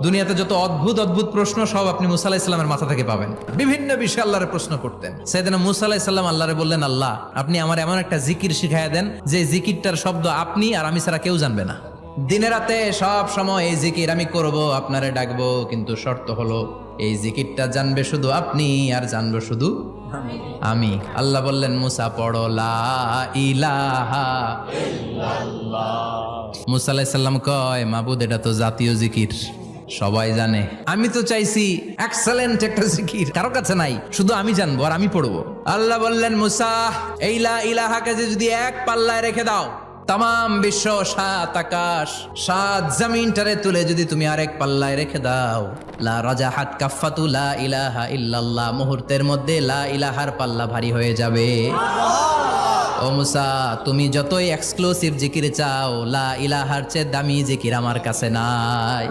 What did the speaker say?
দুনিয়াতে যত অদ্ভুত অদ্ভুত প্রশ্ন সব আপনি মুসা আলাহিস সাল্লামের মাথা থেকে পাবেন। বিভিন্ন বিষয়ে আল্লাহরে প্রশ্ন করতেন। সাইয়েদনা মুসা আলাহিস সাল্লাম আল্লাহরে বললেন, আল্লাহ আপনি আমার এমন একটা জিকির শিখাইয়া দেন যে জিকিরটার শব্দ আপনি আর আমি ছাড়া কেউ জানবে না। দিনে রাতে সব সময় এই জিকির আমি করব, আপনারে ডাকবো, কিন্তু শর্ত হলো এই জিকিরটা জানবে শুধু আপনি আর জানবো শুধু আমি। আল্লাহ বললেন, মুসা পড়ো লা ইলাহা ইল্লাল্লাহ। মুসা আলাইহিস সালাম কয়, মাবুদ এটা তো জাতীয় জিকির, সবাই জানে। আমি তো চাইছি এক্সেলেন্ট একটা জিকির, কারো কাছে নাই, শুধু আমি জানবো আর আমি পড়বো। আল্লাহ বললেন, মুসা এই লা ইলাহাকে যদি এক পাল্লায় রেখে দাও, তাম বিশ্ব, সাত আকাশ, সাত জমিনটারে তুলে যদি তুমি আরেক পাল্লায় রেখে দাও, লা রাজাহাত কাফাতু লা ইলাহা ইল্লাল্লাহ, মুহূর্তের মধ্যে লা ইলাহার পাল্লা ভারী হয়ে যাবে। ও মুসা, তুমি যতই এক্সক্লুসিভ জিকির চাও, লা ইলাহার চেয়ে দামি জিকির আমার কাছে নাই।